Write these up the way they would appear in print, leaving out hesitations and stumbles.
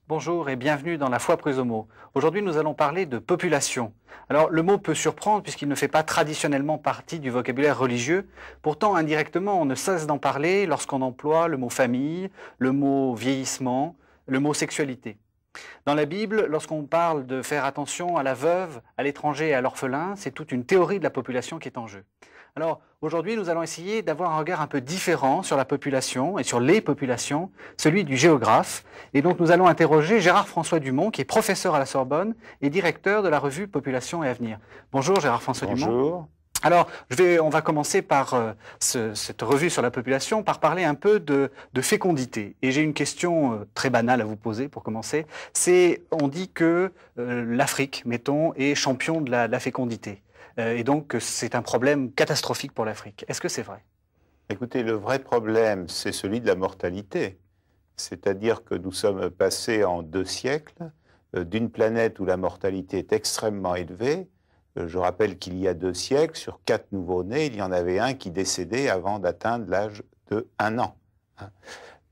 Bonjour et bienvenue dans La Foi prise au mot. Aujourd'hui, nous allons parler de population. Alors, le mot peut surprendre puisqu'il ne fait pas traditionnellement partie du vocabulaire religieux. Pourtant, indirectement, on ne cesse d'en parler lorsqu'on emploie le mot famille, le mot vieillissement, le mot sexualité. Dans la Bible, lorsqu'on parle de faire attention à la veuve, à l'étranger et à l'orphelin, c'est toute une théorie de la population qui est en jeu. Alors aujourd'hui, nous allons essayer d'avoir un regard un peu différent sur la population et sur les populations, celui du géographe. Et donc nous allons interroger Gérard-François Dumont, qui est professeur à la Sorbonne et directeur de la revue Population et Avenir. Bonjour Gérard-François Dumont. Bonjour. Alors, on va commencer par cette revue sur la population, par parler un peu de fécondité. Et j'ai une question très banale à vous poser pour commencer. On dit que l'Afrique, mettons, est champion de la fécondité. Et donc, c'est un problème catastrophique pour l'Afrique. Est-ce que c'est vrai? Écoutez, le vrai problème, c'est celui de la mortalité. C'est-à-dire que nous sommes passés en 2 siècles d'une planète où la mortalité est extrêmement élevée. Je rappelle qu'il y a 2 siècles, sur 4 nouveau-nés, il y en avait un qui décédait avant d'atteindre l'âge de 1 an.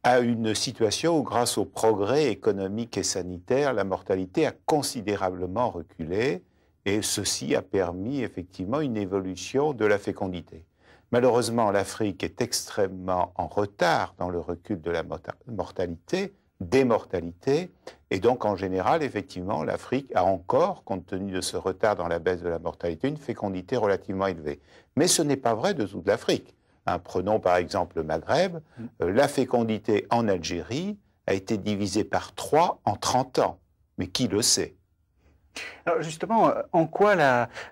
À une situation où, grâce au progrès économique et sanitaire, la mortalité a considérablement reculé. Et ceci a permis effectivement une évolution de la fécondité. Malheureusement, l'Afrique est extrêmement en retard dans le recul de la mortalité, des mortalités, et donc en général, effectivement, l'Afrique a encore, compte tenu de ce retard dans la baisse de la mortalité, une fécondité relativement élevée. Mais ce n'est pas vrai de toute l'Afrique. Prenons par exemple le Maghreb, la fécondité en Algérie a été divisée par 3 en 30 ans. Mais qui le sait ? Alors justement, en quoi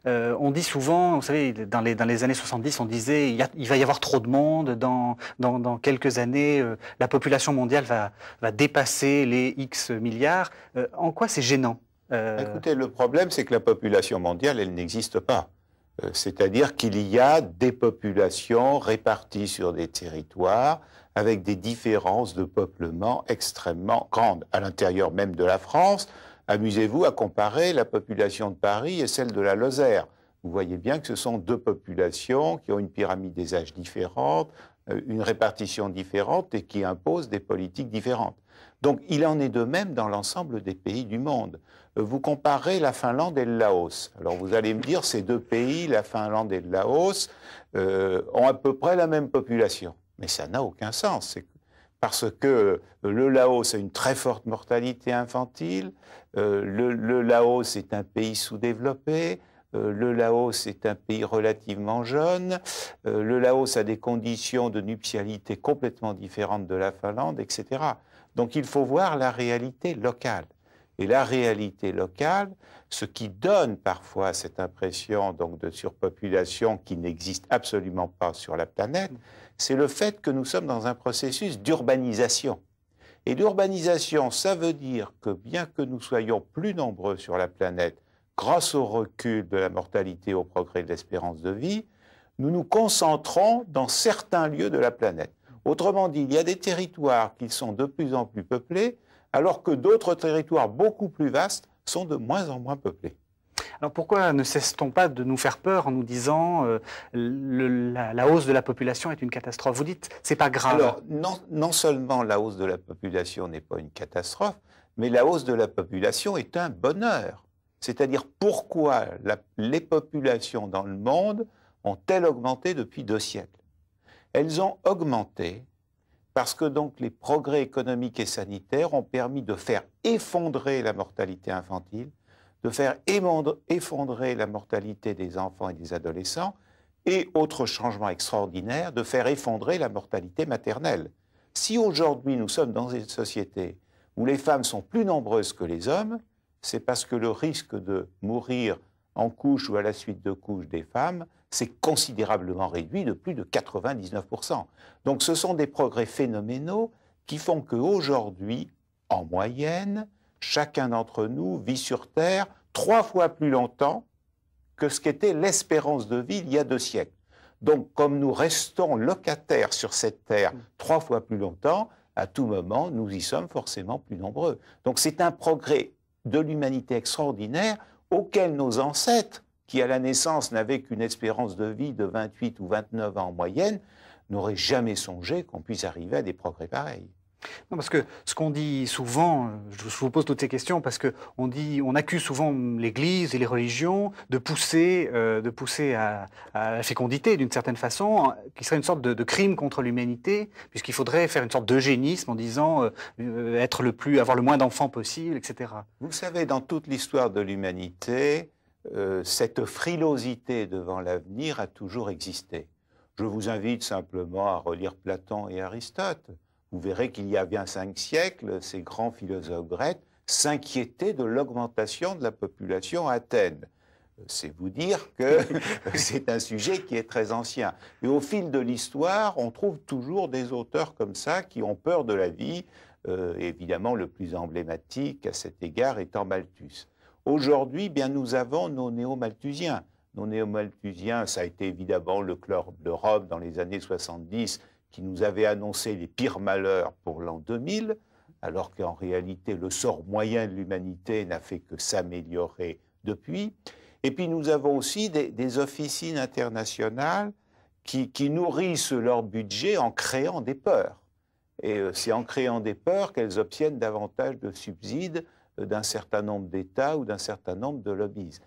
on dit souvent, vous savez, dans les années 70, on disait il va y avoir trop de monde, dans quelques années, la population mondiale va dépasser les X milliards. En quoi c'est gênant? Écoutez, le problème, c'est que la population mondiale, elle n'existe pas. C'est-à-dire qu'il y a des populations réparties sur des territoires avec des différences de peuplement extrêmement grandes. À l'intérieur même de la France, amusez-vous à comparer la population de Paris et celle de la Lozère. Vous voyez bien que ce sont 2 populations qui ont une pyramide des âges différente, une répartition différente et qui imposent des politiques différentes. Donc il en est de même dans l'ensemble des pays du monde. Vous comparez la Finlande et le Laos. Alors vous allez me dire, ces 2 pays, la Finlande et le Laos, ont à peu près la même population. Mais ça n'a aucun sens. Parce que le Laos a une très forte mortalité infantile, le Laos est un pays sous-développé, le Laos est un pays relativement jeune, le Laos a des conditions de nuptialité complètement différentes de la Finlande, etc. Donc il faut voir la réalité locale. Et la réalité locale, ce qui donne parfois cette impression donc, de surpopulation qui n'existe absolument pas sur la planète, c'est le fait que nous sommes dans un processus d'urbanisation. Et l'urbanisation, ça veut dire que bien que nous soyons plus nombreux sur la planète, grâce au recul de la mortalité, au progrès de l'espérance de vie, nous nous concentrons dans certains lieux de la planète. Autrement dit, il y a des territoires qui sont de plus en plus peuplés, alors que d'autres territoires beaucoup plus vastes sont de moins en moins peuplés. Alors pourquoi ne cesse-t-on pas de nous faire peur en nous disant la hausse de la population est une catastrophe? Vous dites c'est pas grave. Alors non seulement la hausse de la population n'est pas une catastrophe, mais la hausse de la population est un bonheur. C'est-à-dire pourquoi les populations dans le monde ont-elles augmenté depuis 2 siècles? Elles ont augmenté parce que donc les progrès économiques et sanitaires ont permis de faire effondrer la mortalité infantile, de faire effondrer la mortalité des enfants et des adolescents, et, autre changement extraordinaire, de faire effondrer la mortalité maternelle. Si aujourd'hui nous sommes dans une société où les femmes sont plus nombreuses que les hommes, c'est parce que le risque de mourir en couche ou à la suite de couches des femmes s'est considérablement réduit de plus de 99%. Donc ce sont des progrès phénoménaux qui font qu'aujourd'hui, en moyenne, chacun d'entre nous vit sur Terre 3 fois plus longtemps que ce qu'était l'espérance de vie il y a 2 siècles. Donc, comme nous restons locataires sur cette Terre 3 fois plus longtemps, à tout moment, nous y sommes forcément plus nombreux. Donc, c'est un progrès de l'humanité extraordinaire auquel nos ancêtres, qui à la naissance n'avaient qu'une espérance de vie de 28 ou 29 ans en moyenne, n'auraient jamais songé qu'on puisse arriver à des progrès pareils. Non, parce que ce qu'on dit souvent, je vous pose toutes ces questions parce que on accuse souvent l'Église et les religions de pousser à la fécondité d'une certaine façon, qui serait une sorte de crime contre l'humanité, puisqu'il faudrait faire une sorte d'eugénisme en disant avoir le moins d'enfants possible, etc. Vous savez, dans toute l'histoire de l'humanité, cette frilosité devant l'avenir a toujours existé. Je vous invite simplement à relire Platon et Aristote. Vous verrez qu'il y a bien 5 siècles, ces grands philosophes grecs s'inquiétaient de l'augmentation de la population à Athènes. C'est vous dire que c'est un sujet qui est très ancien. Et au fil de l'histoire, on trouve toujours des auteurs comme ça qui ont peur de la vie, évidemment le plus emblématique à cet égard étant Malthus. Aujourd'hui, bien, nous avons nos néo-malthusiens. Nos néo-malthusiens, ça a été évidemment le club de Rome dans les années 70, qui nous avait annoncé les pires malheurs pour l'an 2000, alors qu'en réalité, le sort moyen de l'humanité n'a fait que s'améliorer depuis. Et puis, nous avons aussi des officines internationales qui nourrissent leur budget en créant des peurs. Et c'est en créant des peurs qu'elles obtiennent davantage de subsides d'un certain nombre d'États ou d'un certain nombre de lobbies.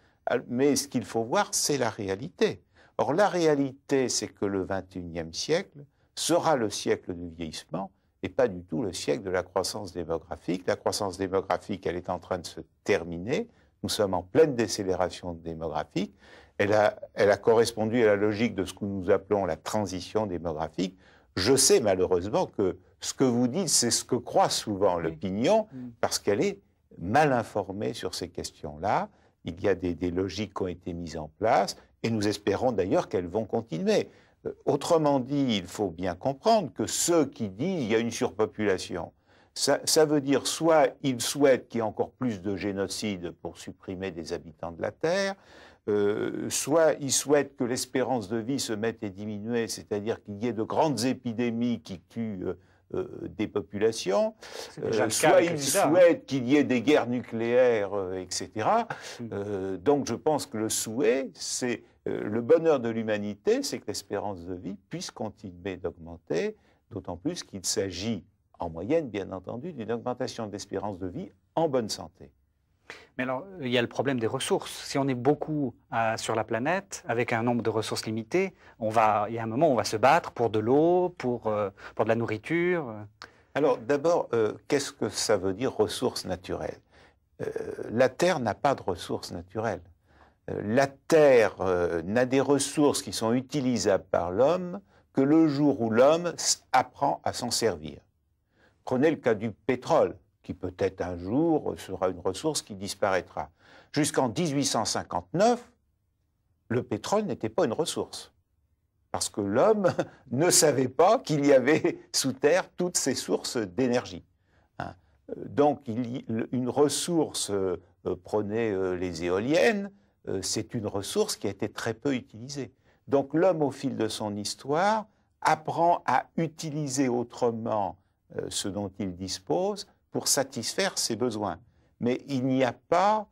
Mais ce qu'il faut voir, c'est la réalité. Or, la réalité, c'est que le XXIe siècle sera le siècle du vieillissement et pas du tout le siècle de la croissance démographique. La croissance démographique, elle est en train de se terminer. Nous sommes en pleine décélération démographique. Elle a correspondu à la logique de ce que nous appelons la transition démographique. Je sais malheureusement que ce que vous dites, c'est ce que croit souvent l'opinion, parce qu'elle est mal informée sur ces questions-là. Il y a des logiques qui ont été mises en place, et nous espérons d'ailleurs qu'elles vont continuer. Autrement dit, il faut bien comprendre que ceux qui disent qu'il y a une surpopulation, ça veut dire soit ils souhaitent qu'il y ait encore plus de génocides pour supprimer des habitants de la Terre, soit ils souhaitent que l'espérance de vie se mette à diminuer, c'est-à-dire qu'il y ait de grandes épidémies qui tuent des populations, soit ils souhaitent qu'il y ait des guerres nucléaires, etc. Donc je pense que le souhait, c'est le bonheur de l'humanité, c'est que l'espérance de vie puisse continuer d'augmenter, d'autant plus qu'il s'agit, en moyenne, bien entendu, d'une augmentation de l'espérance de vie en bonne santé. Mais alors, il y a le problème des ressources. Si on est beaucoup sur la planète, avec un nombre de ressources limitées, il y a un moment où on va se battre pour de l'eau, pour de la nourriture. Alors, d'abord, qu'est-ce que ça veut dire ressources naturelles? La Terre n'a pas de ressources naturelles. La Terre n'a des ressources qui sont utilisables par l'homme que le jour où l'homme apprend à s'en servir. Prenez le cas du pétrole, qui peut-être un jour sera une ressource qui disparaîtra. Jusqu'en 1859, le pétrole n'était pas une ressource, parce que l'homme ne savait pas qu'il y avait sous terre toutes ces sources d'énergie. Donc, une ressource, prenez les éoliennes, c'est une ressource qui a été très peu utilisée. Donc, l'homme, au fil de son histoire, apprend à utiliser autrement ce dont il dispose pour satisfaire ses besoins. Mais il n'y a pas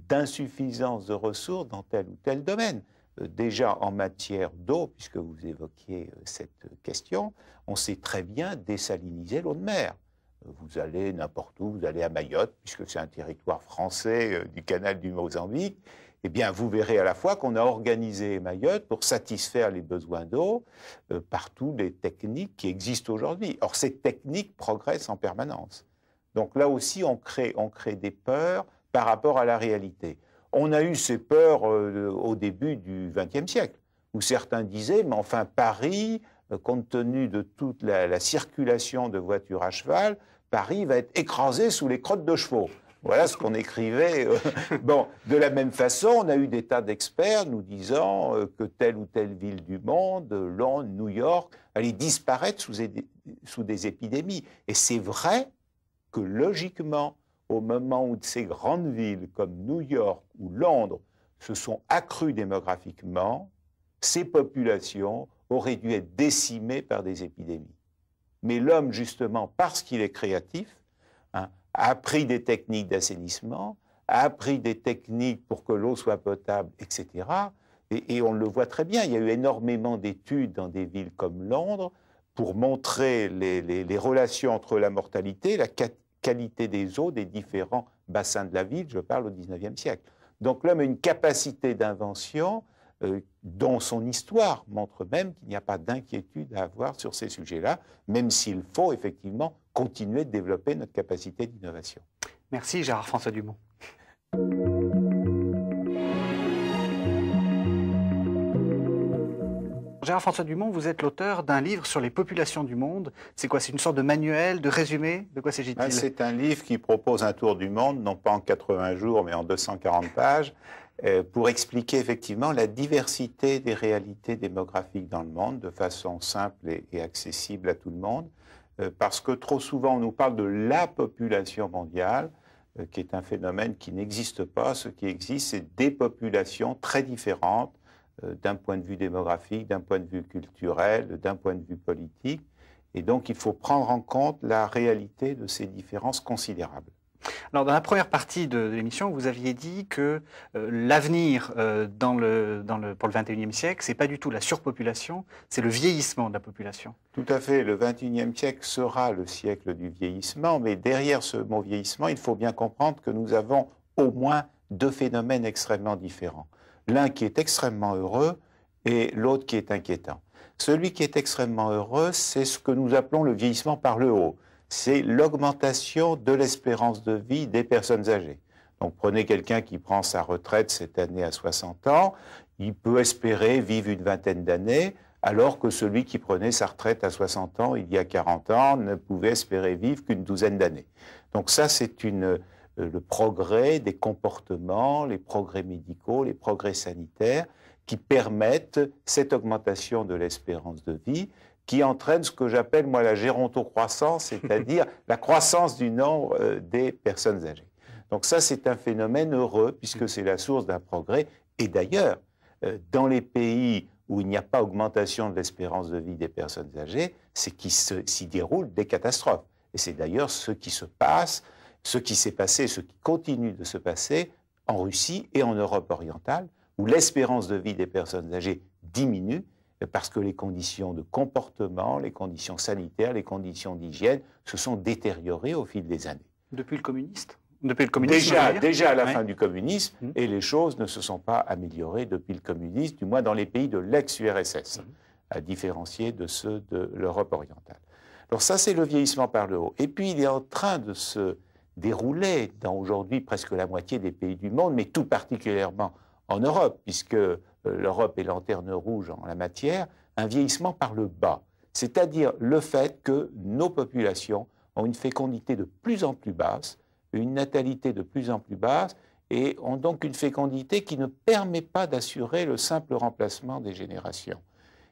d'insuffisance de ressources dans tel ou tel domaine. Déjà en matière d'eau, puisque vous évoquiez cette question, on sait très bien désaliniser l'eau de mer. Vous allez n'importe où, vous allez à Mayotte, puisque c'est un territoire français du canal du Mozambique, eh bien vous verrez à la fois qu'on a organisé Mayotte pour satisfaire les besoins d'eau par toutes les techniques qui existent aujourd'hui. Or, ces techniques progressent en permanence. Donc là aussi, on crée des peurs par rapport à la réalité. On a eu ces peurs au début du XXe siècle, où certains disaient, mais enfin Paris, compte tenu de toute la circulation de voitures à cheval, Paris va être écrasé sous les crottes de chevaux. Voilà ce qu'on écrivait. Bon, de la même façon, on a eu des tas d'experts nous disant que telle ou telle ville du monde, Londres, New York, allait disparaître sous des épidémies. Et c'est vrai que logiquement, au moment où ces grandes villes comme New York ou Londres se sont accrues démographiquement, ces populations auraient dû être décimées par des épidémies. Mais l'homme, justement, parce qu'il est créatif, a appris des techniques d'assainissement, a appris des techniques pour que l'eau soit potable, etc. Et on le voit très bien, il y a eu énormément d'études dans des villes comme Londres pour montrer les relations entre la mortalité, la qualité des eaux des différents bassins de la ville, je parle au XIXe siècle. Donc l'homme a une capacité d'invention dont son histoire montre même qu'il n'y a pas d'inquiétude à avoir sur ces sujets-là, même s'il faut effectivement continuer de développer notre capacité d'innovation. Merci Gérard-François Dumont. Gérard-François Dumont, vous êtes l'auteur d'un livre sur les populations du monde. C'est quoi? C'est une sorte de manuel, de résumé? De quoi s'agit-il? C'est un livre qui propose un tour du monde, non pas en 80 jours, mais en 240 pages, pour expliquer effectivement la diversité des réalités démographiques dans le monde de façon simple et accessible à tout le monde. Parce que trop souvent, on nous parle de la population mondiale, qui est un phénomène qui n'existe pas. Ce qui existe, c'est des populations très différentes, d'un point de vue démographique, d'un point de vue culturel, d'un point de vue politique. Et donc, il faut prendre en compte la réalité de ces différences considérables. Alors, dans la première partie de l'émission, vous aviez dit que l'avenir pour le XXIe siècle, ce n'est pas du tout la surpopulation, c'est le vieillissement de la population. Tout à fait. Le XXIe siècle sera le siècle du vieillissement, mais derrière ce mot vieillissement, il faut bien comprendre que nous avons au moins deux phénomènes extrêmement différents. L'un qui est extrêmement heureux et l'autre qui est inquiétant. Celui qui est extrêmement heureux, c'est ce que nous appelons le vieillissement par le haut. C'est l'augmentation de l'espérance de vie des personnes âgées. Donc prenez quelqu'un qui prend sa retraite cette année à 60 ans, il peut espérer vivre une vingtaine d'années, alors que celui qui prenait sa retraite à 60 ans il y a 40 ans ne pouvait espérer vivre qu'une douzaine d'années. Donc ça, c'est le progrès des comportements, les progrès médicaux, les progrès sanitaires qui permettent cette augmentation de l'espérance de vie qui entraîne ce que j'appelle, moi, la gérontocroissance, c'est-à-dire la croissance du nombre des personnes âgées. Donc ça, c'est un phénomène heureux puisque c'est la source d'un progrès. Et d'ailleurs, dans les pays où il n'y a pas augmentation de l'espérance de vie des personnes âgées, c'est qu'il s'y déroule des catastrophes. Et c'est d'ailleurs ce qui se passe, ce qui s'est passé, ce qui continue de se passer en Russie et en Europe orientale, où l'espérance de vie des personnes âgées diminue parce que les conditions de comportement, les conditions sanitaires, les conditions d'hygiène se sont détériorées au fil des années. Depuis le communisme déjà à la fin du communisme, et les choses ne se sont pas améliorées depuis le communisme, du moins dans les pays de l'ex-URSS, à différencier de ceux de l'Europe orientale. Alors ça, c'est le vieillissement par le haut. Et puis, il est en train de se dérouler dans aujourd'hui presque la moitié des pays du monde, mais tout particulièrement en Europe, puisque l'Europe est lanterne rouge en la matière, un vieillissement par le bas, c'est-à-dire le fait que nos populations ont une fécondité de plus en plus basse, une natalité de plus en plus basse, et ont donc une fécondité qui ne permet pas d'assurer le simple remplacement des générations.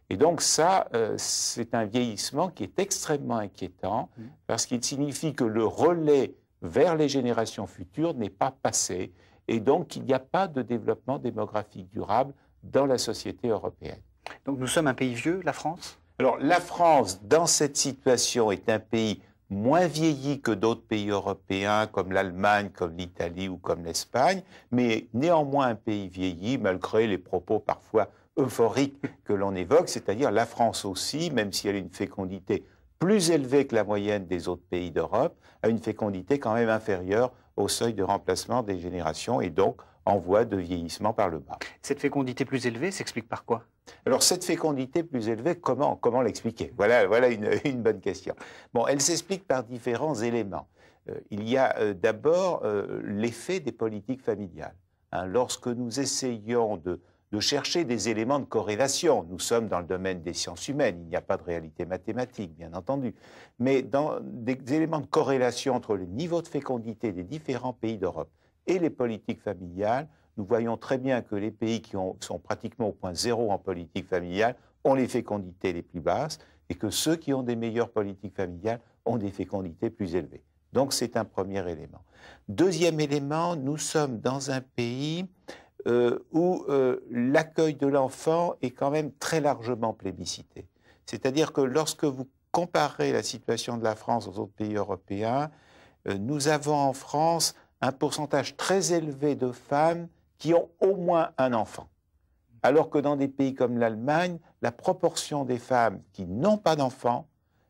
Et donc ça, c'est un vieillissement qui est extrêmement inquiétant, parce qu'il signifie que le relais vers les générations futures n'est pas passé, et donc il n'y a pas de développement démographique durable dans la société européenne. Donc nous sommes un pays vieux, la France? Alors la France, dans cette situation, est un pays moins vieilli que d'autres pays européens, comme l'Allemagne, comme l'Italie ou comme l'Espagne, mais néanmoins un pays vieilli, malgré les propos parfois euphoriques que l'on évoque, c'est-à-dire la France aussi, même si elle a une fécondité plus élevée que la moyenne des autres pays d'Europe, a une fécondité quand même inférieure au seuil de remplacement des générations et donc en voie de vieillissement par le bas. Cette fécondité plus élevée s'explique par quoi? Alors cette fécondité plus élevée, comment l'expliquer? Voilà une bonne question. Bon, elle s'explique par différents éléments. Il y a d'abord l'effet des politiques familiales. Lorsque nous essayons de chercher des éléments de corrélation, nous sommes dans le domaine des sciences humaines, il n'y a pas de réalité mathématique, bien entendu, mais dans des éléments de corrélation entre les niveaux de fécondité des différents pays d'Europe et les politiques familiales, nous voyons très bien que les pays qui sont pratiquement au point zéro en politique familiale ont les fécondités les plus basses et que ceux qui ont des meilleures politiques familiales ont des fécondités plus élevées. Donc c'est un premier élément. Deuxième élément, nous sommes dans un pays où l'accueil de l'enfant est quand même très largement plébiscité. C'est-à-dire que lorsque vous comparez la situation de la France aux autres pays européens, nous avons en France un pourcentage très élevé de femmes qui ont au moins un enfant. Alors que dans des pays comme l'Allemagne, la proportion des femmes qui n'ont pas d'enfants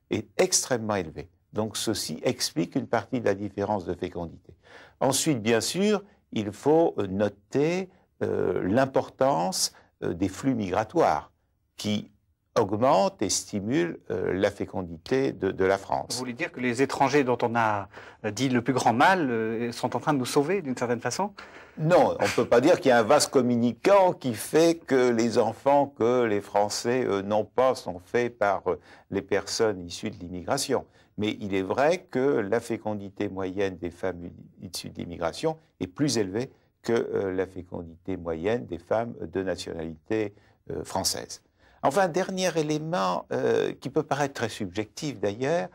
est extrêmement élevé. Donc ceci explique une partie de la différence de fécondité. Ensuite, bien sûr, il faut noter l'importance des flux migratoires qui augmentent et stimulent la fécondité de la France. Vous voulez dire que les étrangers dont on a dit le plus grand mal sont en train de nous sauver d'une certaine façon? Non, on ne peut pas dire qu'il y a un vase communicant qui fait que les enfants que les Français n'ont pas sont faits par les personnes issues de l'immigration. Mais il est vrai que la fécondité moyenne des femmes issues de l'immigration est plus élevée que la fécondité moyenne des femmes de nationalité française. Enfin, un dernier élément qui peut paraître très subjectif d'ailleurs,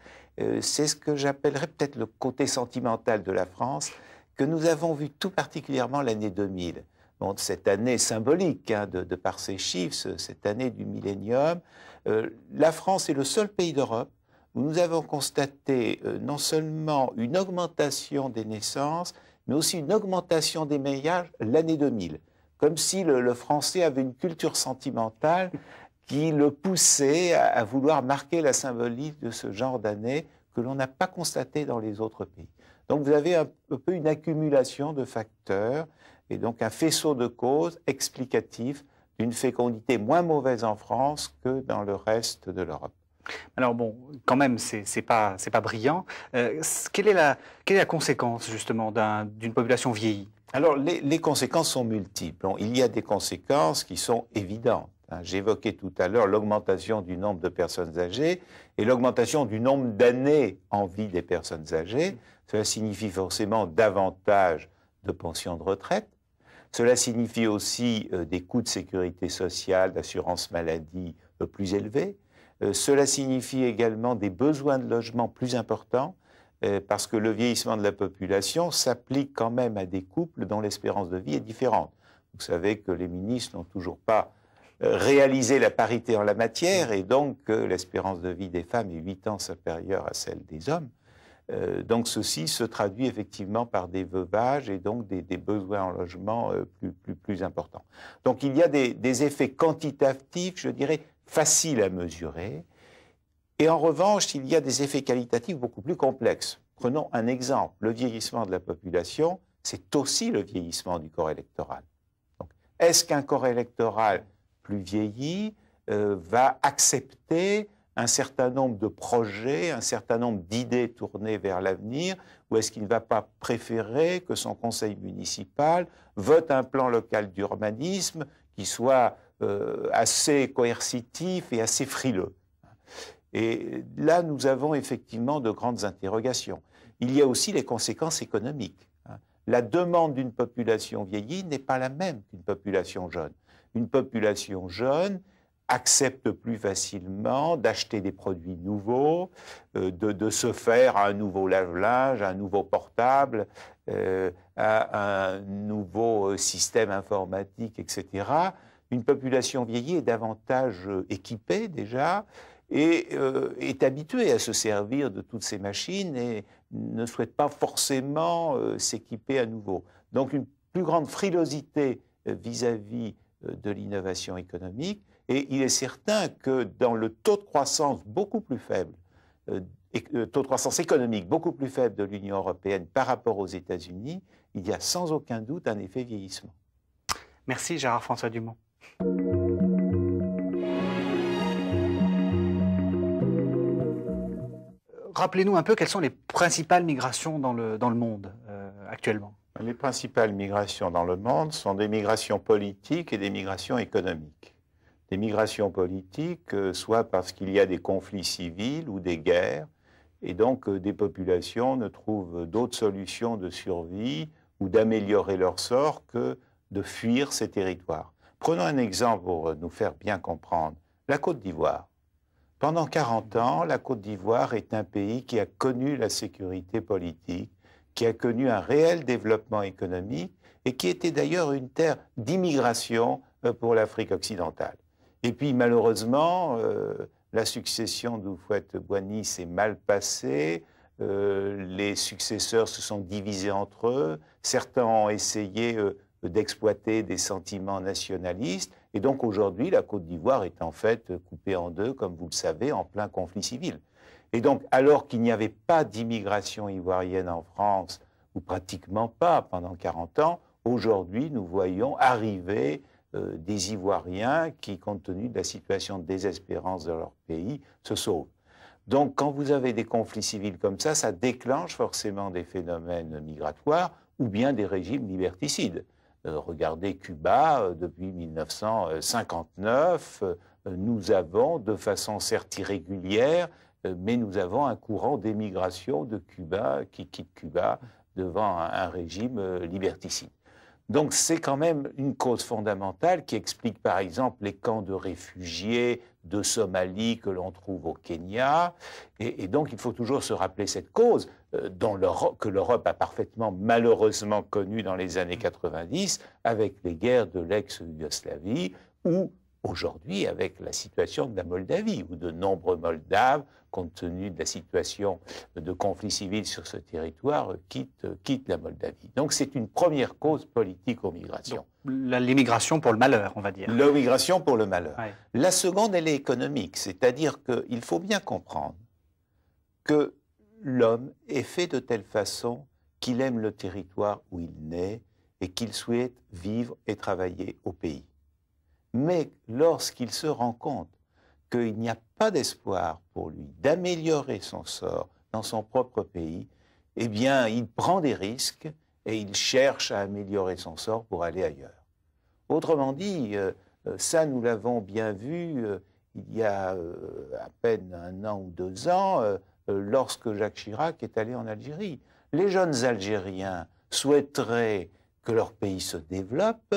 c'est ce que j'appellerais peut-être le côté sentimental de la France, que nous avons vu tout particulièrement l'année 2000. Bon, cette année symbolique, hein, de par ses chiffres, cette année du millénium, la France est le seul pays d'Europe où nous avons constaté non seulement une augmentation des naissances, mais aussi une augmentation des mariages l'année 2000. Comme si le Français avait une culture sentimentale qui le poussait à vouloir marquer la symbolique de ce genre d'année que l'on n'a pas constaté dans les autres pays. Donc vous avez un peu une accumulation de facteurs et donc un faisceau de causes explicatif d'une fécondité moins mauvaise en France que dans le reste de l'Europe. Alors bon, quand même, c'est pas brillant. Quelle est la conséquence justement d'une population vieillie? Alors les conséquences sont multiples. Il y a des conséquences qui sont évidentes. J'évoquais tout à l'heure l'augmentation du nombre de personnes âgées et l'augmentation du nombre d'années en vie des personnes âgées. Cela signifie forcément davantage de pensions de retraite. Cela signifie aussi des coûts de sécurité sociale, d'assurance maladie plus élevés. Cela signifie également des besoins de logement plus importants, parce que le vieillissement de la population s'applique quand même à des couples dont l'espérance de vie est différente. Vous savez que les ministres n'ont toujours pas réalisé la parité en la matière, et donc l'espérance de vie des femmes est 8 ans supérieure à celle des hommes. Donc ceci se traduit effectivement par des veuvages et donc des besoins en logement plus importants. Donc il y a des effets quantitatifs, je dirais, faciles à mesurer. Et en revanche, il y a des effets qualitatifs beaucoup plus complexes. Prenons un exemple. Le vieillissement de la population, c'est aussi le vieillissement du corps électoral. Est-ce qu'un corps électoral plus vieilli va accepter un certain nombre de projets, un certain nombre d'idées tournées vers l'avenir, ou est-ce qu'il ne va pas préférer que son conseil municipal vote un plan local d'urbanisme qui soit assez coercitif et assez frileux? Et là, nous avons effectivement de grandes interrogations. Il y a aussi les conséquences économiques. La demande d'une population vieillie n'est pas la même qu'une population jeune. Une population jeune accepte plus facilement d'acheter des produits nouveaux, de se faire un nouveau lave-linge, un nouveau portable, un nouveau système informatique, etc. Une population vieillie est davantage équipée déjà, et est habitué à se servir de toutes ces machines et ne souhaite pas forcément s'équiper à nouveau. Donc une plus grande frilosité vis-à-vis de l'innovation économique, et il est certain que dans le taux de croissance beaucoup plus faible, taux de croissance économique beaucoup plus faible de l'Union européenne par rapport aux États-Unis, il y a sans aucun doute un effet vieillissement. Merci Gérard-François Dumont. Rappelez-nous un peu quelles sont les principales migrations dans le monde actuellement. Les principales migrations dans le monde sont des migrations politiques et des migrations économiques. Des migrations politiques, soit parce qu'il y a des conflits civils ou des guerres, et donc des populations ne trouvent d'autres solutions de survie ou d'améliorer leur sort que de fuir ces territoires. Prenons un exemple pour nous faire bien comprendre. La Côte d'Ivoire. Pendant 40 ans, la Côte d'Ivoire est un pays qui a connu la sécurité politique, qui a connu un réel développement économique et qui était d'ailleurs une terre d'immigration pour l'Afrique occidentale. Et puis malheureusement, la succession d'Houphouët-Boigny s'est mal passée, les successeurs se sont divisés entre eux, certains ont essayé d'exploiter des sentiments nationalistes, Et donc aujourd'hui, la Côte d'Ivoire est en fait coupée en deux, comme vous le savez, en plein conflit civil. Et donc, alors qu'il n'y avait pas d'immigration ivoirienne en France, ou pratiquement pas pendant 40 ans, aujourd'hui, nous voyons arriver des Ivoiriens qui, compte tenu de la situation de désespérance de leur pays, se sauvent. Donc, quand vous avez des conflits civils comme ça déclenche forcément des phénomènes migratoires ou bien des régimes liberticides. Regardez Cuba, depuis 1959, nous avons, de façon certes irrégulière, mais nous avons un courant d'émigration de Cuba qui quitte Cuba devant un régime liberticide. Donc c'est quand même une cause fondamentale qui explique par exemple les camps de réfugiés de Somalie que l'on trouve au Kenya. Et donc il faut toujours se rappeler cette cause que l'Europe a parfaitement malheureusement connue dans les années 90 avec les guerres de l'ex-Yougoslavie ou aujourd'hui avec la situation de la Moldavie où de nombreux Moldaves, compte tenu de la situation de conflit civil sur ce territoire, quittent la Moldavie. Donc c'est une première cause politique aux migrations. L'immigration pour le malheur, on va dire. L'immigration pour le malheur. Ouais. La seconde, elle est économique, c'est-à-dire qu'il faut bien comprendre que l'homme est fait de telle façon qu'il aime le territoire où il naît et qu'il souhaite vivre et travailler au pays. Mais lorsqu'il se rend compte qu'il n'y a pas d'espoir pour lui d'améliorer son sort dans son propre pays, eh bien, il prend des risques et il cherche à améliorer son sort pour aller ailleurs. Autrement dit, ça nous l'avons bien vu il y a à peine 1 an ou 2 ans, lorsque Jacques Chirac est allé en Algérie. Les jeunes Algériens souhaiteraient que leur pays se développe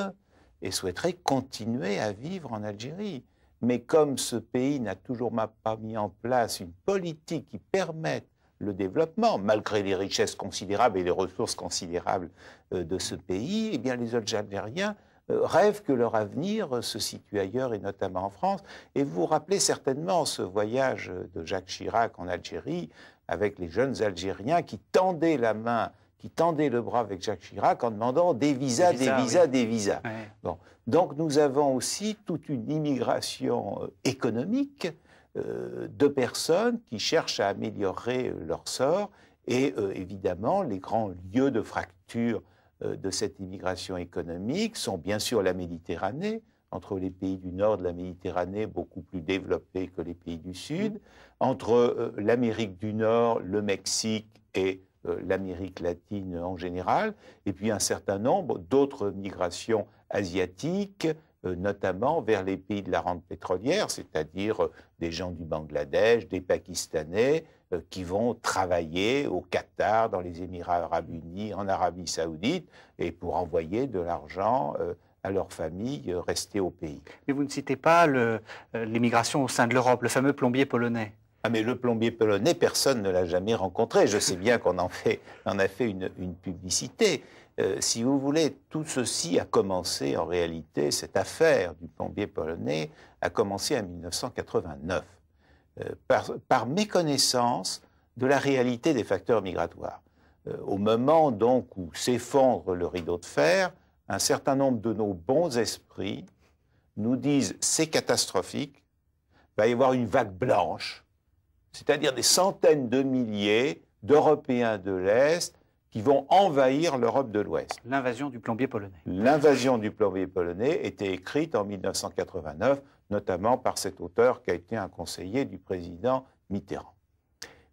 et souhaiteraient continuer à vivre en Algérie. Mais comme ce pays n'a toujours pas mis en place une politique qui permette le développement, malgré les richesses considérables et les ressources considérables de ce pays, eh bien les Algériens rêvent que leur avenir se situe ailleurs et notamment en France. Et vous vous rappelez certainement ce voyage de Jacques Chirac en Algérie avec les jeunes Algériens qui tendaient la main, qui tendaient le bras avec Jacques Chirac en demandant des visas, des visas, des visas. Ouais. Bon. Donc nous avons aussi toute une immigration économique de personnes qui cherchent à améliorer leur sort et évidemment les grands lieux de fracture de cette immigration économique sont bien sûr la Méditerranée, entre les pays du nord de la Méditerranée beaucoup plus développés que les pays du sud, entre l'Amérique du Nord, le Mexique et l'Amérique latine en général, et puis un certain nombre d'autres migrations asiatiques, notamment vers les pays de la rente pétrolière, c'est-à-dire des gens du Bangladesh, des Pakistanais, qui vont travailler au Qatar, dans les Émirats arabes unis, en Arabie saoudite, et pour envoyer de l'argent à leur famille restée au pays. Mais vous ne citez pas l'immigration au sein de l'Europe, le fameux plombier polonais. Ah mais le plombier polonais, personne ne l'a jamais rencontré. Je sais bien qu'on en a fait une publicité. Si vous voulez, tout ceci a commencé en réalité, cette affaire du plombier polonais a commencé en 1989, par méconnaissance de la réalité des facteurs migratoires. Au moment donc où s'effondre le rideau de fer, un certain nombre de nos bons esprits nous disent c'est catastrophique, il va y avoir une vague blanche, c'est-à-dire des centaines de milliers d'Européens de l'Est qui vont envahir l'Europe de l'Ouest. L'invasion du plombier polonais. L'invasion du plombier polonais était écrite en 1989, notamment par cet auteur qui a été un conseiller du président Mitterrand.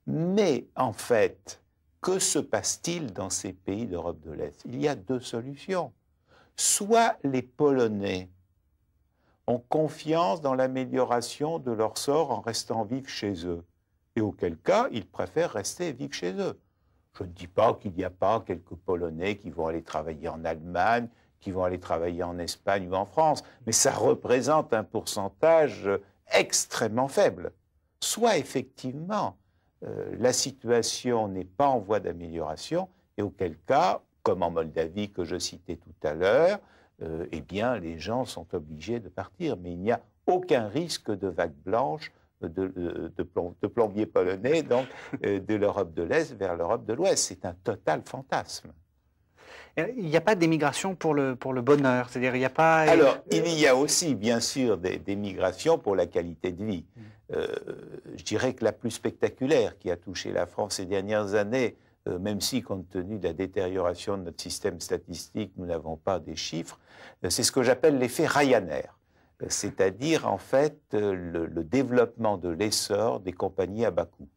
Mais en fait, que se passe-t-il dans ces pays d'Europe de l'Est? Il y a 2 solutions. Soit les Polonais ont confiance dans l'amélioration de leur sort en restant vifs chez eux, et auquel cas, ils préfèrent rester vifs chez eux. Je ne dis pas qu'il n'y a pas quelques Polonais qui vont aller travailler en Allemagne, qui vont aller travailler en Espagne ou en France, mais ça représente un pourcentage extrêmement faible. Soit effectivement, la situation n'est pas en voie d'amélioration, et auquel cas, comme en Moldavie que je citais tout à l'heure, eh bien, les gens sont obligés de partir. Mais il n'y a aucun risque de vague blanche de plombiers polonais, donc de l'Europe de l'Est vers l'Europe de l'Ouest. C'est un total fantasme. Il n'y a pas d'émigration pour le bonheur, c'est-à-dire il n'y a pas... Alors, il y a aussi, bien sûr, des migrations pour la qualité de vie. Je dirais que la plus spectaculaire qui a touché la France ces dernières années, même si, compte tenu de la détérioration de notre système statistique, nous n'avons pas des chiffres, c'est ce que j'appelle l'effet Ryanair. C'est-à-dire, en fait, le développement de l'essor des compagnies à bas coût.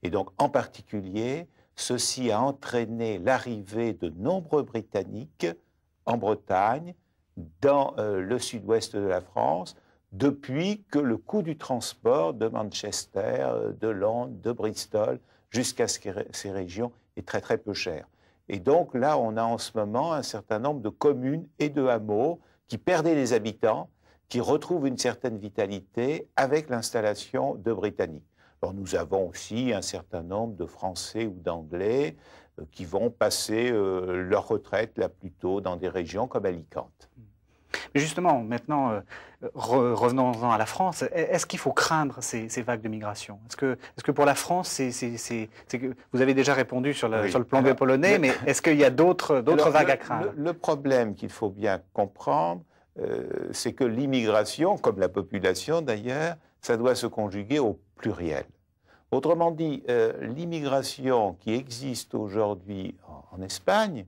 Et donc, en particulier, ceci a entraîné l'arrivée de nombreux Britanniques en Bretagne, dans le sud-ouest de la France, depuis que le coût du transport de Manchester, de Londres, de Bristol, jusqu'à ces régions est très très peu cher. Et donc là, on a en ce moment un certain nombre de communes et de hameaux qui perdaient des habitants, qui retrouvent une certaine vitalité avec l'installation de Britanniques. Alors nous avons aussi un certain nombre de Français ou d'Anglais qui vont passer leur retraite là plutôt dans des régions comme Alicante. Mais justement, maintenant, revenons-en à la France. Est-ce qu'il faut craindre ces vagues de migration? Est-ce que pour la France, vous avez déjà répondu sur le plan polonais, mais est-ce qu'il y a d'autres vagues à craindre? Le problème qu'il faut bien comprendre, c'est que l'immigration, comme la population d'ailleurs, ça doit se conjuguer au pluriel. Autrement dit, l'immigration qui existe aujourd'hui en Espagne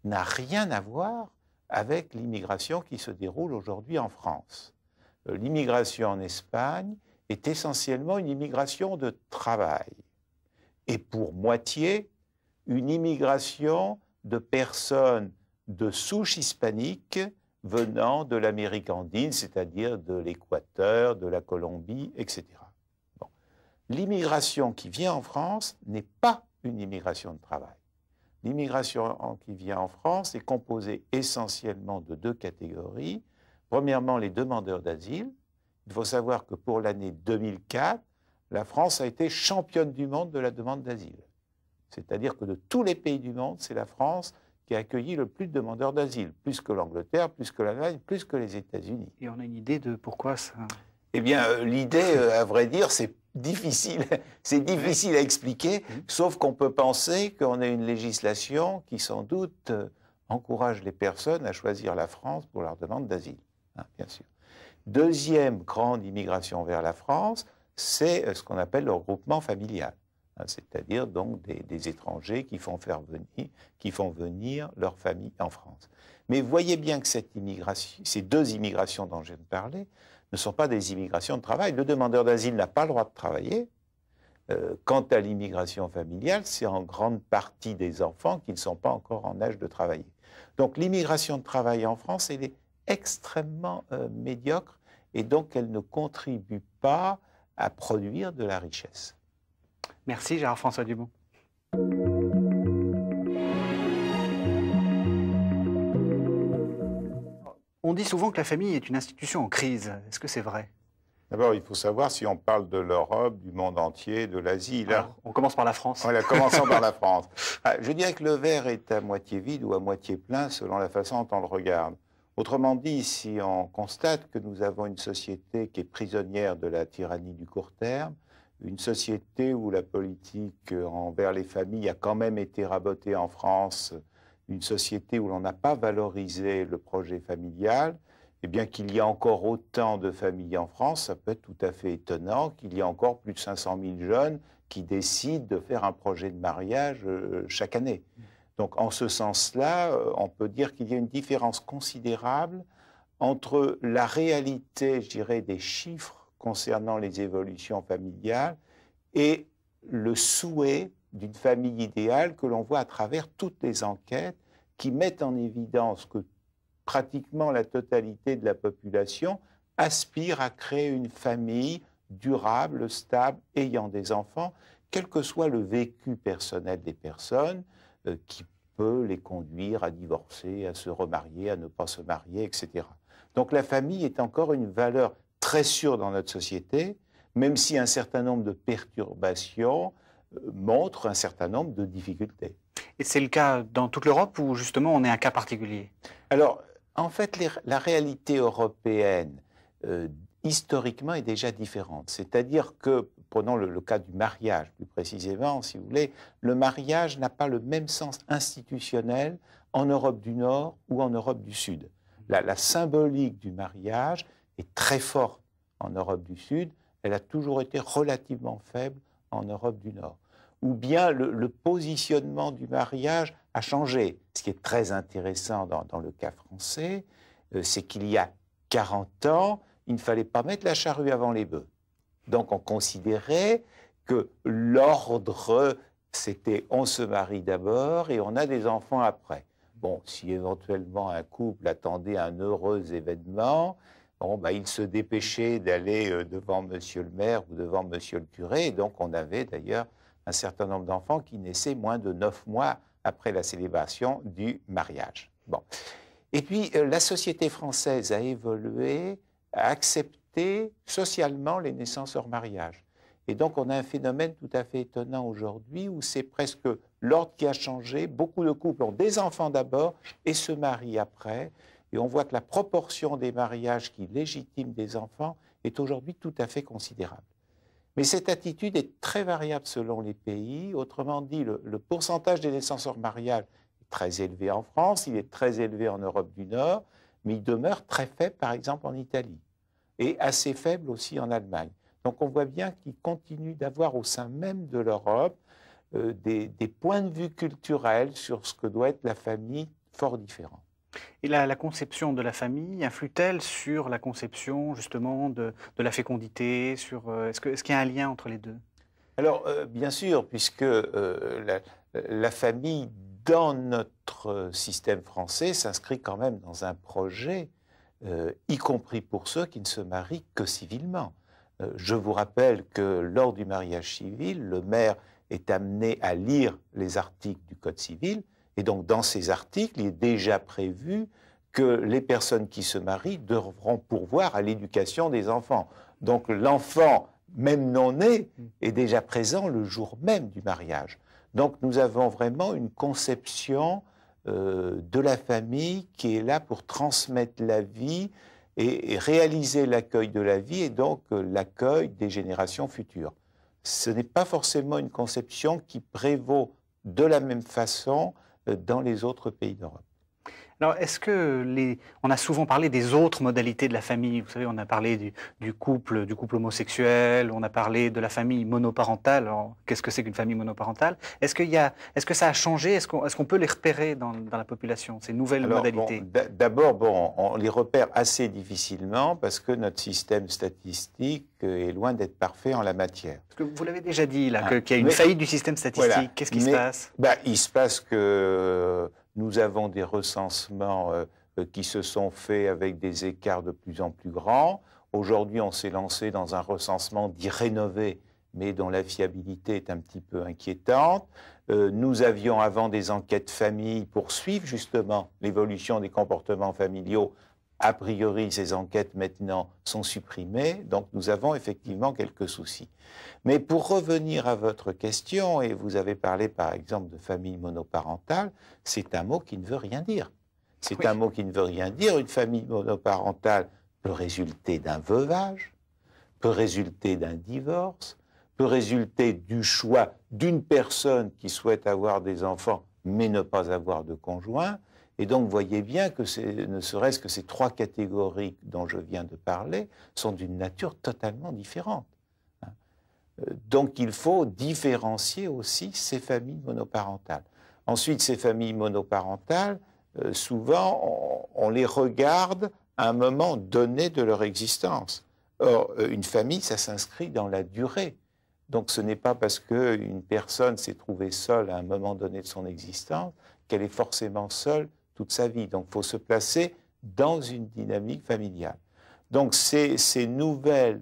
n'a rien à voir avec l'immigration qui se déroule aujourd'hui en France. L'immigration en Espagne est essentiellement une immigration de travail et pour moitié une immigration de personnes de souche hispanique venant de l'Amérique andine, c'est-à-dire de l'Équateur, de la Colombie, etc. Bon. L'immigration qui vient en France n'est pas une immigration de travail. L'immigration qui vient en France est composée essentiellement de deux catégories. Premièrement, les demandeurs d'asile. Il faut savoir que pour l'année 2004, la France a été championne du monde de la demande d'asile. C'est-à-dire que de tous les pays du monde, c'est la France qui a accueilli le plus de demandeurs d'asile, plus que l'Angleterre, plus que l'Allemagne, plus que les États-Unis. Et on a une idée de pourquoi ça... Eh bien, l'idée, à vrai dire, c'est difficile à expliquer, sauf qu'on peut penser qu'on a une législation qui, sans doute, encourage les personnes à choisir la France pour leur demande d'asile, hein, bien sûr. Deuxième grande immigration vers la France, c'est ce qu'on appelle le regroupement familial, hein, c'est-à-dire donc des étrangers qui font venir leur famille en France. Mais voyez bien que ces deux immigrations dont je viens de parler ne sont pas des immigrations de travail. Le demandeur d'asile n'a pas le droit de travailler. Quant à l'immigration familiale, c'est en grande partie des enfants qui ne sont pas encore en âge de travailler. Donc l'immigration de travail en France, elle est extrêmement médiocre et donc elle ne contribue pas à produire de la richesse. Merci Gérard-François Dumont. On dit souvent que la famille est une institution en crise. Est-ce que c'est vrai? D'abord, il faut savoir si on parle de l'Europe, du monde entier, de l'Asie. Là, on commence par la France. Voilà, commençons par la France. Je dirais que le verre est à moitié vide ou à moitié plein selon la façon dont on le regarde. Autrement dit, si on constate que nous avons une société qui est prisonnière de la tyrannie du court terme, une société où la politique envers les familles a quand même été rabotée en France, une société où l'on n'a pas valorisé le projet familial, eh bien qu'il y a encore autant de familles en France, ça peut être tout à fait étonnant qu'il y ait encore plus de 500 000 jeunes qui décident de faire un projet de mariage chaque année. Donc en ce sens-là, on peut dire qu'il y a une différence considérable entre la réalité, je dirais, des chiffres concernant les évolutions familiales et le souhait d'une famille idéale que l'on voit à travers toutes les enquêtes qui mettent en évidence que pratiquement la totalité de la population aspire à créer une famille durable, stable, ayant des enfants, quel que soit le vécu personnel des personnes, qui peut les conduire à divorcer, à se remarier, à ne pas se marier, etc. Donc la famille est encore une valeur très sûre dans notre société, même si un certain nombre de perturbations montrent un certain nombre de difficultés. Et c'est le cas dans toute l'Europe ou justement on est un cas particulier? Alors, en fait, la réalité européenne, historiquement, est déjà différente. C'est-à-dire que prenons le cas du mariage, plus précisément, si vous voulez, le mariage n'a pas le même sens institutionnel en Europe du Nord ou en Europe du Sud. La symbolique du mariage est très forte en Europe du Sud, elle a toujours été relativement faible en Europe du Nord. Ou bien le positionnement du mariage a changé. Ce qui est très intéressant dans le cas français, c'est qu'il y a 40 ans, il ne fallait pas mettre la charrue avant les bœufs. Donc on considérait que l'ordre, c'était on se marie d'abord et on a des enfants après. Bon, si éventuellement un couple attendait un heureux événement, bon, bah, il se dépêchait d'aller devant monsieur le maire ou devant monsieur le curé, et donc on avait d'ailleurs un certain nombre d'enfants qui naissaient moins de 9 mois après la célébration du mariage. Bon. Et puis, la société française a évolué, a accepté socialement les naissances hors mariage. Et donc, on a un phénomène tout à fait étonnant aujourd'hui où c'est presque l'ordre qui a changé. Beaucoup de couples ont des enfants d'abord et se marient après. Et on voit que la proportion des mariages qui légitiment des enfants est aujourd'hui tout à fait considérable. Mais cette attitude est très variable selon les pays. Autrement dit, le pourcentage des naissances hors mariage est très élevé en France, il est très élevé en Europe du Nord, mais il demeure très faible, par exemple, en Italie, et assez faible aussi en Allemagne. Donc on voit bien qu'il continue d'avoir au sein même de l'Europe des points de vue culturels sur ce que doit être la famille fort différents. Et la conception de la famille influe-t-elle sur la conception justement de la fécondité est-ce qu'il y a un lien entre les deux? Alors, bien sûr, puisque la famille, dans notre système français, s'inscrit quand même dans un projet, y compris pour ceux qui ne se marient que civilement. Je vous rappelle que lors du mariage civil, le maire est amené à lire les articles du Code civil, et donc dans ces articles, il est déjà prévu que les personnes qui se marient devront pourvoir à l'éducation des enfants. Donc l'enfant, même non né, est déjà présent le jour même du mariage. Donc nous avons vraiment une conception de la famille qui est là pour transmettre la vie et réaliser l'accueil de la vie et donc l'accueil des générations futures. Ce n'est pas forcément une conception qui prévaut de la même façon dans les autres pays d'Europe. Alors, est-ce que on a souvent parlé des autres modalités de la famille. Vous savez, on a parlé du couple homosexuel, on a parlé de la famille monoparentale. Alors, qu'est-ce que c'est qu'une famille monoparentale? Est-ce que ça a changé? Est-ce qu'on peut les repérer dans la population, ces nouvelles modalités? D'abord, on les repère assez difficilement parce que notre système statistique est loin d'être parfait en la matière. Parce que vous l'avez déjà dit, là, qu'il y a une faillite du système statistique. Voilà. Qu'est-ce qui se passe? Il se passe que nous avons des recensements qui se sont faits avec des écarts de plus en plus grands. Aujourd'hui, on s'est lancé dans un recensement dit rénové, mais dont la fiabilité est un petit peu inquiétante. Nous avions avant des enquêtes famille pour suivre justement l'évolution des comportements familiaux. A priori, ces enquêtes maintenant sont supprimées, donc nous avons effectivement quelques soucis. Mais pour revenir à votre question, et vous avez parlé par exemple de famille monoparentale, c'est un mot qui ne veut rien dire. C'est un mot qui ne veut rien dire. Une famille monoparentale peut résulter d'un veuvage, peut résulter d'un divorce, peut résulter du choix d'une personne qui souhaite avoir des enfants mais ne pas avoir de conjoint. Et donc, vous voyez bien que ne serait-ce que ces trois catégories dont je viens de parler sont d'une nature totalement différente. Donc, il faut différencier aussi ces familles monoparentales. Ensuite, ces familles monoparentales, souvent, on les regarde à un moment donné de leur existence. Or, une famille, ça s'inscrit dans la durée. Donc, ce n'est pas parce qu'une personne s'est trouvée seule à un moment donné de son existence qu'elle est forcément seule toute sa vie. Donc, il faut se placer dans une dynamique familiale. Donc, ces nouvelles...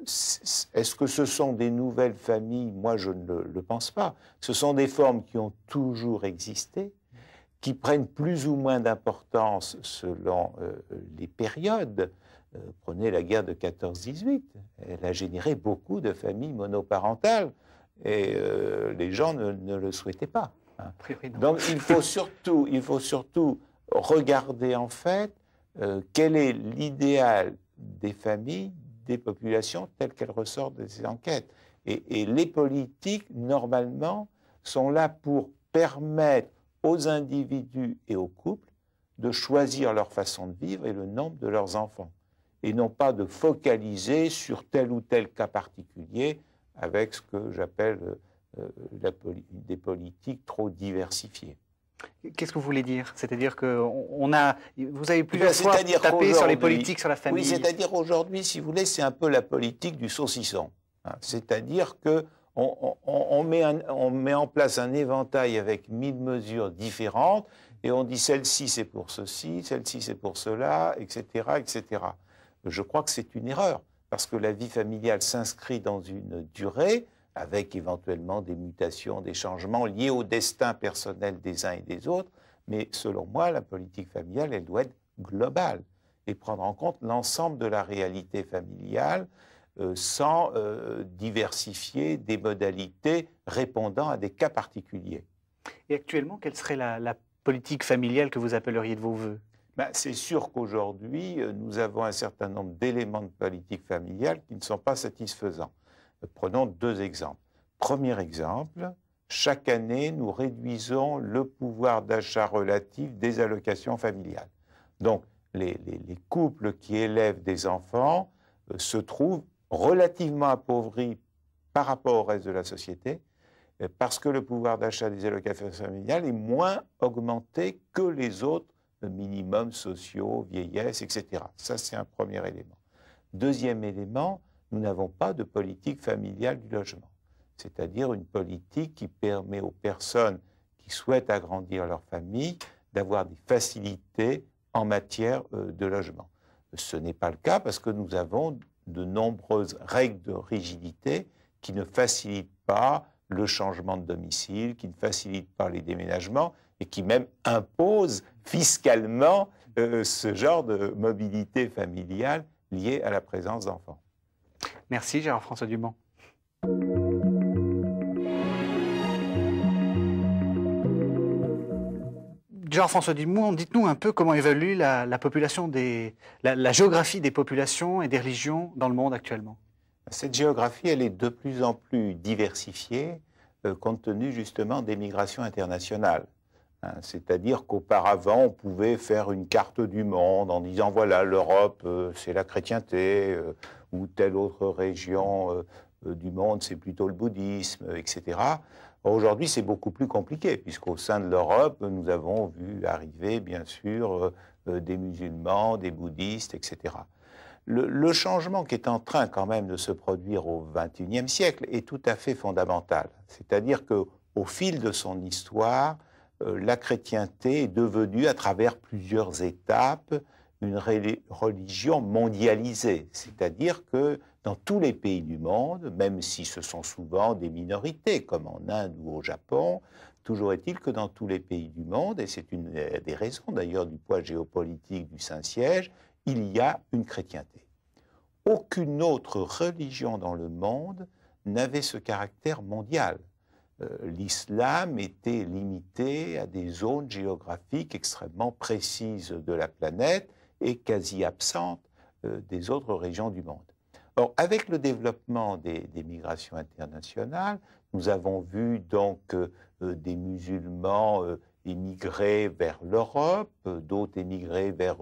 est-ce que ce sont des nouvelles familles? Moi, je ne le pense pas. Ce sont des formes qui ont toujours existé, qui prennent plus ou moins d'importance selon les périodes. Prenez la guerre de 14-18. Elle a généré beaucoup de familles monoparentales et les gens ne le souhaitaient pas. Donc il faut surtout regarder en fait quel est l'idéal des familles dépopulation telle qu'elle ressort de ces enquêtes. Et les politiques, normalement, sont là pour permettre aux individus et aux couples de choisir leur façon de vivre et le nombre de leurs enfants, et non pas de focaliser sur tel ou tel cas particulier avec ce que j'appelle des politiques trop diversifiées. Qu'est-ce que vous voulez dire? C'est-à-dire que vous avez plusieurs fois tapé sur les politiques, sur la famille. Oui, c'est-à-dire aujourd'hui, si vous voulez, c'est un peu la politique du saucisson. C'est-à-dire qu'on met en place un éventail avec 1000 mesures différentes et on dit celle-ci c'est pour ceci, celle-ci c'est pour cela, etc., etc. Je crois que c'est une erreur parce que la vie familiale s'inscrit dans une durée avec éventuellement des mutations, des changements liés au destin personnel des uns et des autres. Mais selon moi, la politique familiale, elle doit être globale et prendre en compte l'ensemble de la réalité familiale sans diversifier des modalités répondant à des cas particuliers. Et actuellement, quelle serait la politique familiale que vous appelleriez de vos voeux? C'est sûr qu'aujourd'hui, nous avons un certain nombre d'éléments de politique familiale qui ne sont pas satisfaisants. Prenons 2 exemples. Premier exemple, chaque année, nous réduisons le pouvoir d'achat relatif des allocations familiales. Donc, les couples qui élèvent des enfants se trouvent relativement appauvris par rapport au reste de la société, parce que le pouvoir d'achat des allocations familiales est moins augmenté que les autres minimums sociaux, vieillesse, etc. Ça, c'est un premier élément. Deuxième élément, nous n'avons pas de politique familiale du logement, c'est-à-dire une politique qui permet aux personnes qui souhaitent agrandir leur famille d'avoir des facilités en matière de logement. Ce n'est pas le cas parce que nous avons de nombreuses règles de rigidité qui ne facilitent pas le changement de domicile, qui ne facilitent pas les déménagements et qui même imposent fiscalement ce genre de mobilité familiale liée à la présence d'enfants. Merci Gérard-François Dumont. Gérard-François Dumont, dites-nous un peu comment évalue la population la géographie des populations et des religions dans le monde actuellement. Cette géographie, elle est de plus en plus diversifiée compte tenu justement des migrations internationales. C'est-à-dire qu'auparavant, on pouvait faire une carte du monde en disant voilà, l'Europe, c'est la chrétienté, ou telle autre région du monde, c'est plutôt le bouddhisme, etc. Aujourd'hui, c'est beaucoup plus compliqué, puisqu'au sein de l'Europe, nous avons vu arriver, bien sûr, des musulmans, des bouddhistes, etc. Le changement qui est en train quand même de se produire au XXIe siècle est tout à fait fondamental. C'est-à-dire qu'au fil de son histoire, la chrétienté est devenue, à travers plusieurs étapes, une religion mondialisée. C'est-à-dire que dans tous les pays du monde, même si ce sont souvent des minorités, comme en Inde ou au Japon, toujours est-il que dans tous les pays du monde, et c'est une des raisons d'ailleurs du poids géopolitique du Saint-Siège, il y a une chrétienté. Aucune autre religion dans le monde n'avait ce caractère mondial. L'islam était limité à des zones géographiques extrêmement précises de la planète et quasi absentes des autres régions du monde. Or, avec le développement des migrations internationales, nous avons vu donc des musulmans émigrer vers l'Europe, d'autres émigrer vers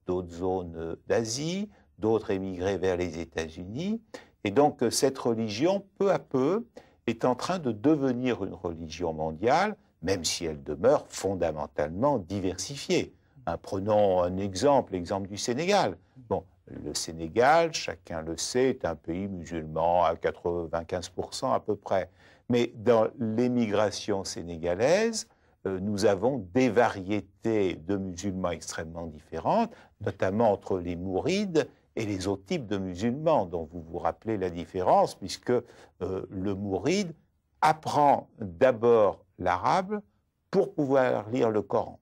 d'autres zones d'Asie, d'autres émigrer vers les États-Unis. Et donc, cette religion, peu à peu, est en train de devenir une religion mondiale, même si elle demeure fondamentalement diversifiée. Prenons un exemple, l'exemple du Sénégal. Bon, le Sénégal, chacun le sait, est un pays musulman à 95% à peu près. Mais dans l'émigration sénégalaise, nous avons des variétés de musulmans extrêmement différentes, notamment entre les mourides et les autres types de musulmans, dont vous vous rappelez la différence, puisque le mouride apprend d'abord l'arabe pour pouvoir lire le Coran,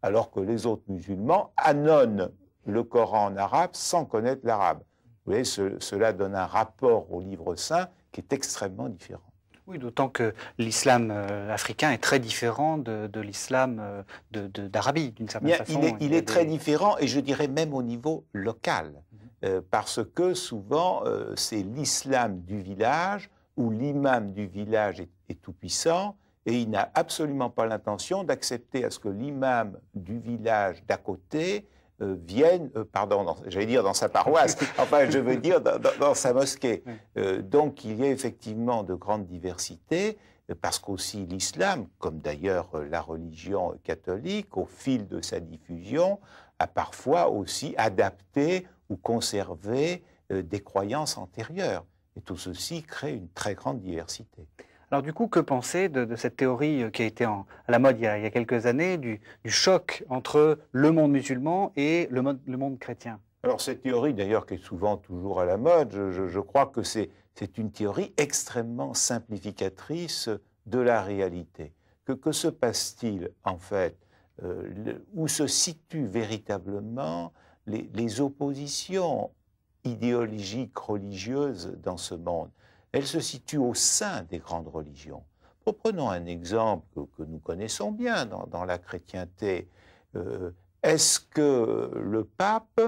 alors que les autres musulmans annonnent le Coran en arabe sans connaître l'arabe. Vous voyez, cela donne un rapport au livre saint qui est extrêmement différent. Oui, d'autant que l'islam africain est très différent de l'islam d'Arabie, d'une certaine façon. Il est très différent, et je dirais même au niveau local. parce que souvent, c'est l'islam du village où l'imam du village est tout-puissant et il n'a absolument pas l'intention d'accepter à ce que l'imam du village d'à côté vienne, pardon, j'allais dire dans sa paroisse, enfin je veux dire dans sa mosquée. Donc il y a effectivement de grandes diversités, parce qu'aussi l'islam, comme d'ailleurs la religion catholique, au fil de sa diffusion, a parfois aussi adapté ou conservé des croyances antérieures. Et tout ceci crée une très grande diversité. Alors du coup, que penser de cette théorie qui a été à la mode il y a quelques années, du choc entre le monde musulman et le monde chrétien? Alors cette théorie, d'ailleurs, qui est souvent toujours à la mode, je crois que c'est une théorie extrêmement simplificatrice de la réalité. Que se passe-t-il, en fait? Où se situent véritablement les oppositions idéologiques, religieuses dans ce monde? Elles se situent au sein des grandes religions. Prenons un exemple que nous connaissons bien dans la chrétienté. Est-ce que le pape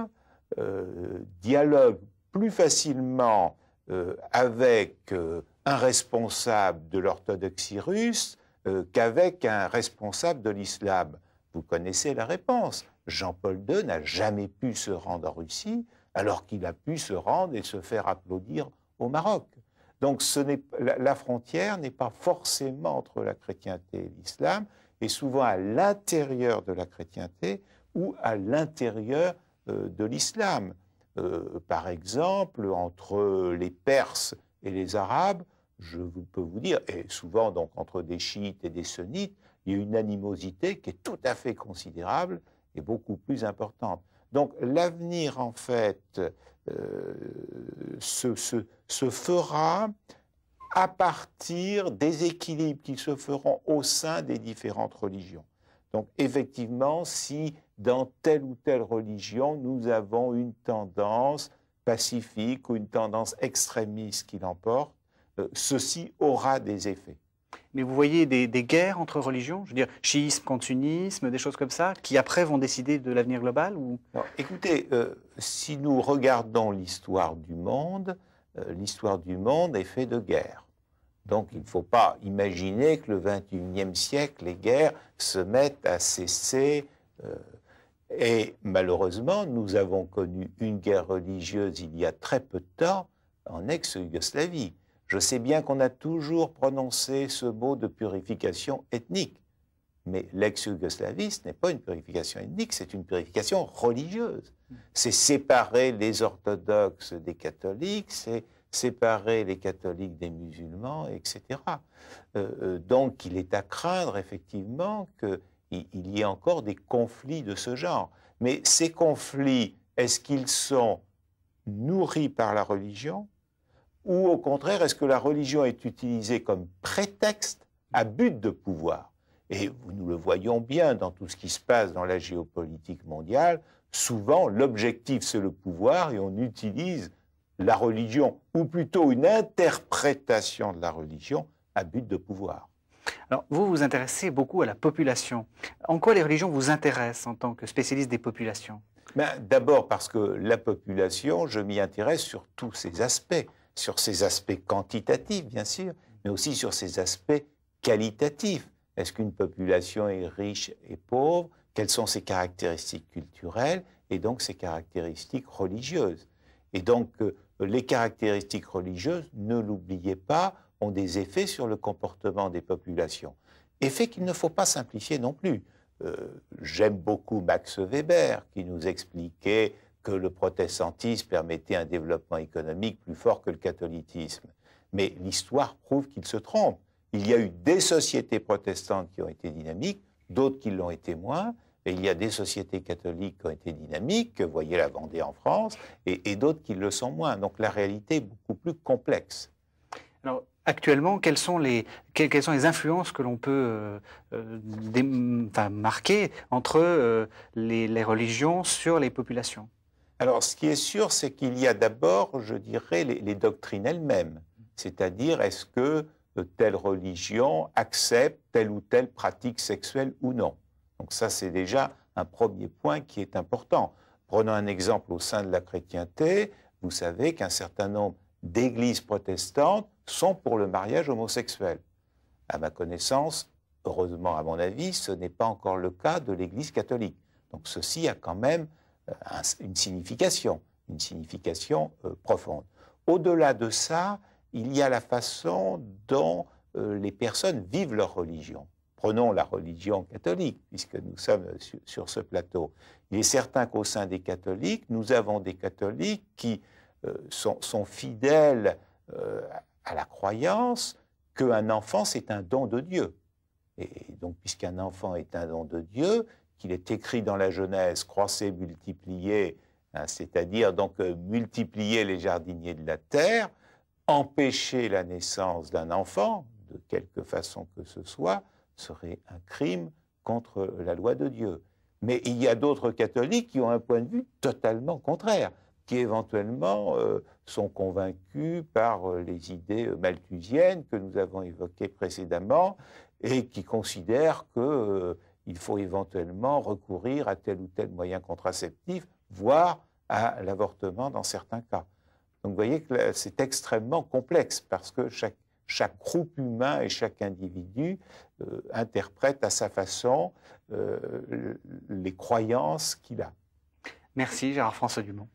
dialogue plus facilement avec un responsable de l'orthodoxie russe qu'avec un responsable de l'islam? Vous connaissez la réponse. Jean-Paul II n'a jamais pu se rendre en Russie, alors qu'il a pu se rendre et se faire applaudir au Maroc. Donc la frontière n'est pas forcément entre la chrétienté et l'islam, et souvent à l'intérieur de la chrétienté ou à l'intérieur de l'islam. Par exemple, entre les Perses et les Arabes, peux vous dire, et souvent donc entre des chiites et des sunnites, il y a une animosité qui est tout à fait considérable et beaucoup plus importante. Donc l'avenir, en fait, se fera à partir des équilibres qui se feront au sein des différentes religions. Donc effectivement, si dans telle ou telle religion, nous avons une tendance pacifique ou une tendance extrémiste qui l'emporte, ceci aura des effets. Mais vous voyez des guerres entre religions, je veux dire chiisme contre sunnisme, des choses comme ça, qui après vont décider de l'avenir global ou... Non, écoutez, si nous regardons l'histoire du monde est faite de guerres. Donc il ne faut pas imaginer que le XXIe siècle, les guerres se mettent à cesser. Et malheureusement, nous avons connu une guerre religieuse il y a très peu de temps en ex-Yougoslavie. Je sais bien qu'on a toujours prononcé ce mot de purification ethnique, mais l'ex-Yougoslavie, ce n'est pas une purification ethnique, c'est une purification religieuse. C'est séparer les orthodoxes des catholiques, c'est séparer les catholiques des musulmans, etc. Donc il est à craindre effectivement qu'il y ait encore des conflits de ce genre. Mais ces conflits, est-ce qu'ils sont nourris par la religion ? Ou au contraire, est-ce que la religion est utilisée comme prétexte à but de pouvoir? Et nous le voyons bien dans tout ce qui se passe dans la géopolitique mondiale, souvent l'objectif c'est le pouvoir et on utilise la religion, ou plutôt une interprétation de la religion à but de pouvoir. Alors vous vous intéressez beaucoup à la population. En quoi les religions vous intéressent en tant que spécialiste des populations? D'abord parce que la population, je m'y intéresse sur tous ses aspects. Sur ses aspects quantitatifs, bien sûr, mais aussi sur ses aspects qualitatifs. Est-ce qu'une population est riche et pauvre? Quelles sont ses caractéristiques culturelles et donc ses caractéristiques religieuses? Et donc, les caractéristiques religieuses, ne l'oubliez pas, ont des effets sur le comportement des populations. Effets qu'il ne faut pas simplifier non plus. J'aime beaucoup Max Weber, qui nous expliquait que le protestantisme permettait un développement économique plus fort que le catholicisme. Mais l'histoire prouve qu'il se trompe. Il y a eu des sociétés protestantes qui ont été dynamiques, d'autres qui l'ont été moins, et il y a des sociétés catholiques qui ont été dynamiques, voyez la Vendée en France, et d'autres qui le sont moins. Donc la réalité est beaucoup plus complexe. Alors, actuellement, quelles sont les influences que l'on peut marquer entre les religions sur les populations? Alors, ce qui est sûr, c'est qu'il y a d'abord, je dirais, les doctrines elles-mêmes. C'est-à-dire, est-ce que telle religion accepte telle ou telle pratique sexuelle ou non? Donc ça, c'est déjà un premier point qui est important. Prenons un exemple au sein de la chrétienté. Vous savez qu'un certain nombre d'églises protestantes sont pour le mariage homosexuel. À ma connaissance, heureusement à mon avis, ce n'est pas encore le cas de l'Église catholique. Donc ceci a quand même une signification profonde. Au-delà de ça, il y a la façon dont les personnes vivent leur religion. Prenons la religion catholique, puisque nous sommes sur ce plateau. Il est certain qu'au sein des catholiques, nous avons des catholiques qui sont fidèles à la croyance qu'un enfant, c'est un don de Dieu. Et donc, puisqu'un enfant est un don de Dieu, qu'il est écrit dans la Genèse, croissez, multipliez, hein, c'est-à-dire donc multiplier les jardiniers de la terre, empêcher la naissance d'un enfant, de quelque façon que ce soit, serait un crime contre la loi de Dieu. Mais il y a d'autres catholiques qui ont un point de vue totalement contraire, qui éventuellement sont convaincus par les idées malthusiennes que nous avons évoquées précédemment et qui considèrent qu'il faut éventuellement recourir à tel ou tel moyen contraceptif, voire à l'avortement dans certains cas. Donc vous voyez que c'est extrêmement complexe parce que chaque groupe humain et chaque individu interprète à sa façon les croyances qu'il a. Merci Gérard François Dumont.